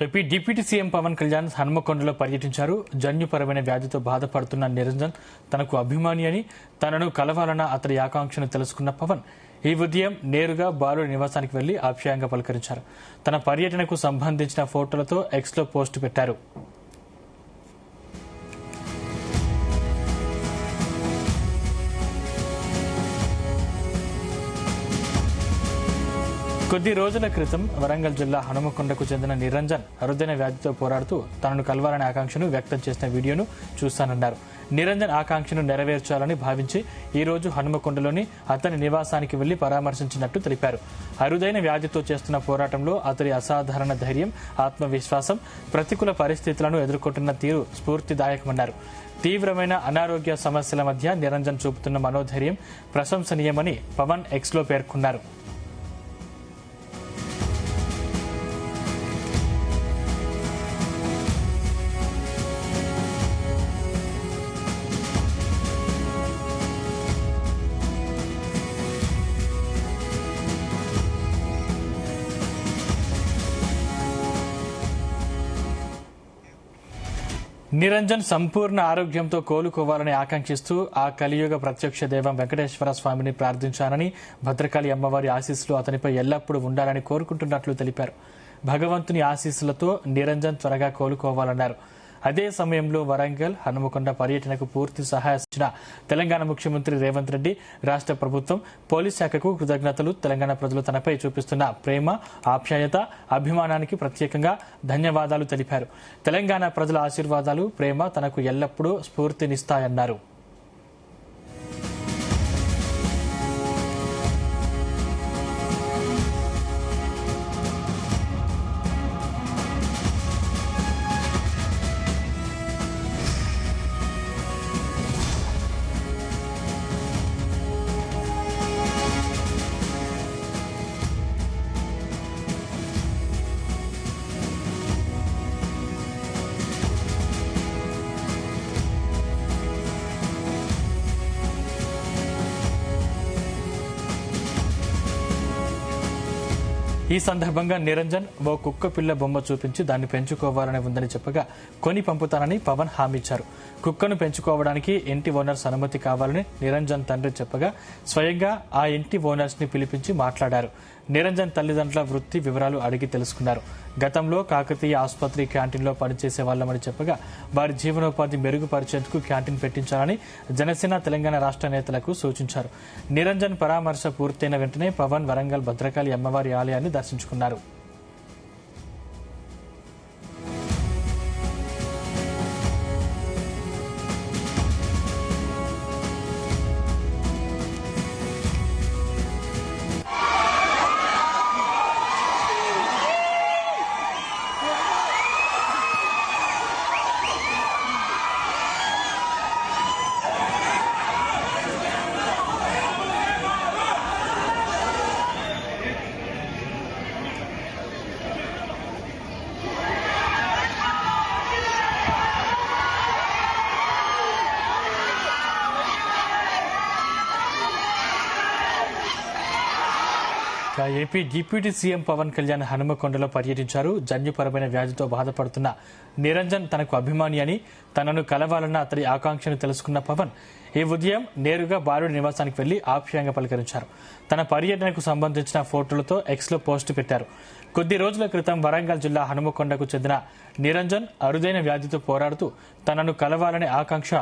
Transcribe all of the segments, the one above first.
AP deputy CM Pawan Kalyan హనుమకొండలో పర్యటించారు. జన్యుపరమైన వ్యాధితో బాధపడుతున్న నిరంజన్ తనకు అభిమాని అని, తనను కలవాలన్న అతడి ఆకాంక్షను తెలుసుకున్న పవన్ ఈ ఉదయం నేరుగా బాలుడి నివాసానికి వెళ్లి ఆప్యాయంగా పలకరించారు. తన పర్యటనకు సంబంధించిన ఫోటోలతో ఎక్స్లో పోస్టు పెట్టారు. కొద్ది రోజుల క్రితం వరంగల్ జిల్లా హనుమకొండకు చెందిన నిరంజన్ అరుదైన వ్యాధితో పోరాడుతూ తనను కలవాలనే ఆకాంక్షను వ్యక్తం చేసిన వీడియోను చూస్తానన్నారు. నిరంజన్ ఆకాంక్షను నెరవేర్చాలని భావించి ఈ రోజు హనుమకొండలోని అతని నివాసానికి వెళ్లి పరామర్శించినట్టు తెలిపారు. అరుదైన వ్యాధితో చేస్తున్న పోరాటంలో అతడి అసాధారణ ధైర్యం, ఆత్మవిశ్వాసం, ప్రతికూల పరిస్థితులను ఎదుర్కొంటున్న తీరు స్ఫూర్తిదాయకమన్నారు. తీవ్రమైన అనారోగ్య సమస్యల మధ్య నిరంజన్ చూపుతున్న మనోధైర్యం ప్రశంసనీయమని పవన్ ఎక్స్లో పేర్కొన్నారు. నిరంజన్ సంపూర్ణ ఆరోగ్యంతో కోలుకోవాలని ఆకాంక్షిస్తూ ఆ కలియుగ ప్రత్యక్ష దైవం వెంకటేశ్వర స్వామిని ప్రార్థించానని, భద్రకాళి అమ్మవారి ఆశీస్సులు అతనిపై ఎల్లప్పుడూ ఉండాలని కోరుకుంటున్నట్లు తెలిపారు. భగవంతుని ఆశీస్సులతో నిరంజన్ త్వరగా కోలుకోవాలన్నారు. అదే సమయంలో వరంగల్, హనుమకొండ పర్యటనకు పూర్తి సహాయం ఇచ్చిన తెలంగాణ ముఖ్యమంత్రి రేవంత్ రెడ్డి, రాష్ట్ర ప్రభుత్వం, పోలీస్ శాఖకు కృతజ్ఞతలు. తెలంగాణ ప్రజలు తనపై చూపిస్తున్న ప్రేమ, ఆప్యాయత, అభిమానానికి ప్రత్యేకంగా ధన్యవాదాలు తెలిపారు. తెలంగాణ ప్రజల ఆశీర్వాదాలు, ప్రేమ తనకు ఎల్లప్పుడూ స్ఫూర్తినిస్తాయన్నారు. ఈ సందర్భంగా నిరంజన్ ఓ కుక్క పిల్ల బొమ్మ చూపించి దాన్ని పెంచుకోవాలని ఉందని చెప్పగా కొని పంపుతానని పవన్ హామీ ఇచ్చారు. కుక్కను పెంచుకోవడానికి ఇంటి ఓనర్స్ అనుమతి కావాలని నిరంజన్ తండ్రి చెప్పగా స్వయంగా ఆ ఇంటి ఓనర్స్ ని పిలిపించి మాట్లాడారు. నిరంజన్ తల్లిదండ్రుల వృత్తి వివరాలు అడిగి తెలుసుకున్నారు. గతంలో కాకతీయ ఆసుపత్రి క్యాంటీన్లో పనిచేసే వాళ్లమని చెప్పగా వారి జీవనోపాధి మెరుగుపరిచేందుకు క్యాంటీన్ పెట్టించాలని జనసేన తెలంగాణ రాష్ట్ర నేతలకు సూచించారు. నిరంజన్ పరామర్శ పూర్తయిన వెంటనే పవన్ వరంగల్ భద్రకాళి అమ్మవారి ఆలయాన్ని దర్శించుకున్నారు. AP deputy CM Pawan Kalyan హనుమకొండలో పర్యటించారు. జన్యుపరమైన వ్యాధితో బాధపడుతున్న నిరంజన్ తనకు అభిమాని అని, తనను కలవాలన్న అతడి ఆకాంక్షను తెలుసుకున్న పవన్ ఈ ఉదయం నేరుగా బాలుడి నివాసానికి వెళ్లి ఆప్యాయంగా పలకరించారు. తన పర్యటనకు సంబంధించిన ఫోటోలతో ఎక్స్లో పోస్టు పెట్టారు. కొద్ది రోజుల క్రితం వరంగల్ జిల్లా హనుమకొండకు చెందిన నిరంజన్ అరుదైన వ్యాధితో పోరాడుతూ తనను కలవాలనే ఆకాంక్ష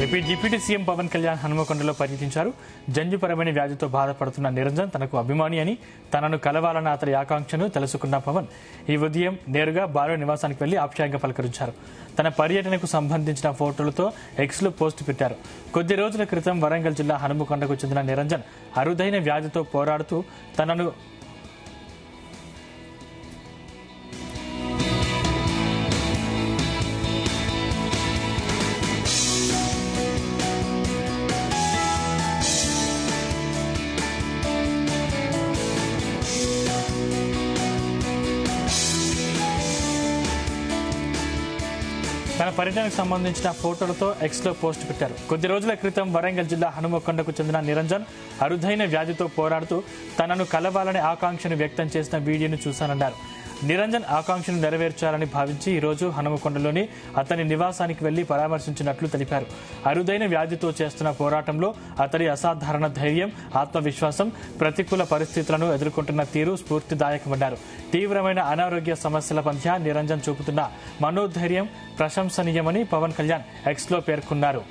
AP deputy CM Pawan Kalyan హనుమకొండలో పర్యటించారు. జంజుపరమైన వ్యాధితో బాధపడుతున్న నిరంజన్ తనకు అభిమాని అని, తనను కలవాలన్న అతడి ఆకాంక్షను తెలుసుకున్న పవన్ ఈ ఉదయం నేరుగా బాలు నివాసానికి వెళ్లి ఆప్యాయంగా పలకరించారు. తన పర్యటనకు సంబంధించిన ఫోటోలతో ఎక్స్లో పోస్ట్ పెట్టారు. కొద్ది రోజుల క్రితం వరంగల్ జిల్లా హనుమకొండకు చెందిన నిరంజన్ అరుదైన వ్యాధితో పోరాడుతూ తనను తన పర్యటనకు సంబంధించిన ఫోటోలతో ఎక్స్లో పోస్ట్ పెట్టారు. కొద్ది రోజుల క్రితం వరంగల్ జిల్లా హనుమకొండకు చెందిన నిరంజన్ అరుదైన వ్యాధితో పోరాడుతూ తనను కలవాలనే ఆకాంక్షను వ్యక్తం చేసిన వీడియోను చూశానన్నారు. నిరంజన్ ఆకాంక్షను నెరవేర్చాలని భావించి ఈ రోజు హనుమకొండలోని అతని నివాసానికి వెళ్లి పరామర్శించినట్లు తెలిపారు. అరుదైన వ్యాధితో చేస్తున్న పోరాటంలో అతడి అసాధారణ ధైర్యం, ఆత్మవిశ్వాసం, ప్రతికూల పరిస్థితులను ఎదుర్కొంటున్న తీరు స్ఫూర్తిదాయకమన్నారు. తీవ్రమైన అనారోగ్య సమస్యల మధ్య నిరంజన్ చూపుతున్న మనోధైర్యం ప్రశంసనీయమని పవన్ కళ్యాణ్ ఎక్స్లో పేర్కొన్నారు.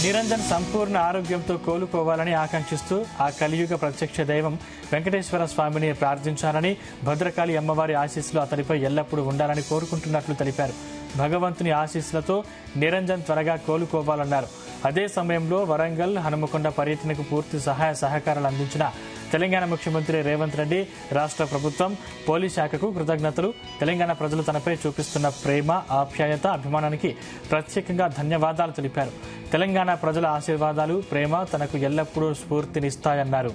నిరంజన్ సంపూర్ణ ఆరోగ్యంతో కోలుకోవాలని ఆకాంక్షిస్తూ ఆ కలియుగ ప్రత్యక్ష దైవం వెంకటేశ్వర స్వామిని ప్రార్థించాలని, భద్రకాళి అమ్మవారి ఆశీస్సులు అతడిపై ఎల్లప్పుడూ ఉండాలని కోరుకుంటున్నట్లు తెలిపారు. భగవంతుని ఆశీస్సులతో నిరంజన్ త్వరగా కోలుకోవాలన్నారు. అదే సమయంలో వరంగల్, హనుమకొండ పర్యటనకు పూర్తి సహాయ సహకారాలు అందించిన తెలంగాణ ముఖ్యమంత్రి రేవంత్ రెడ్డి, రాష్ట్ర ప్రభుత్వం, పోలీస్ శాఖకు కృతజ్ఞతలు. తెలంగాణ ప్రజలు తనపై చూపిస్తున్న ప్రేమ, ఆప్యాయత, అభిమానానికి ప్రత్యేకంగా ధన్యవాదాలు తెలిపారు. తెలంగాణ ప్రజల ఆశీర్వాదాలు, ప్రేమ తనకు ఎల్లప్పుడూ స్ఫూర్తినిస్తాయన్నారు.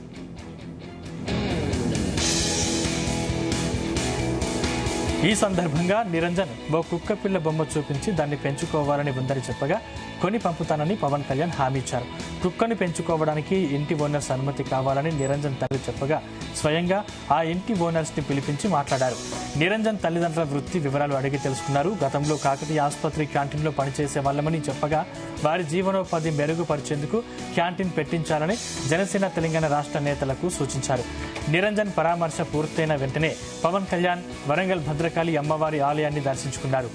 ఈ సందర్భంగా నిరంజన్ ఓ కుక్కపిల్ల బొమ్మ చూపించి దాన్ని పెంచుకోవాలని ఉందని చెప్పగా కొని పంపుతానని పవన్ కళ్యాణ్ హామీ ఇచ్చారు. కుక్కను పెంచుకోవడానికి ఇంటి ఓనర్స్ అనుమతి కావాలని నిరంజన్ తల్లి చెప్పగా స్వయంగా ఆ ఇంటి ఓనర్స్ ని పిలిపించి మాట్లాడారు. నిరంజన్ తల్లిదండ్రుల వృత్తి వివరాలు అడిగి తెలుసుకున్నారు. గతంలో కాకతీయ ఆసుపత్రి క్యాంటీన్లో పనిచేసే వాళ్ళమని చెప్పగా వారి జీవనోపాధి మెరుగుపరిచేందుకు క్యాంటీన్ పెట్టించాలని జనసేన తెలంగాణ రాష్ట్ర నేతలకు సూచించారు. నిరంజన్ పరామర్శ పూర్తయిన వెంటనే పవన్ కళ్యాణ్ వరంగల్ భద్రకాళి అమ్మవారి ఆలయాన్ని దర్శించుకున్నారు.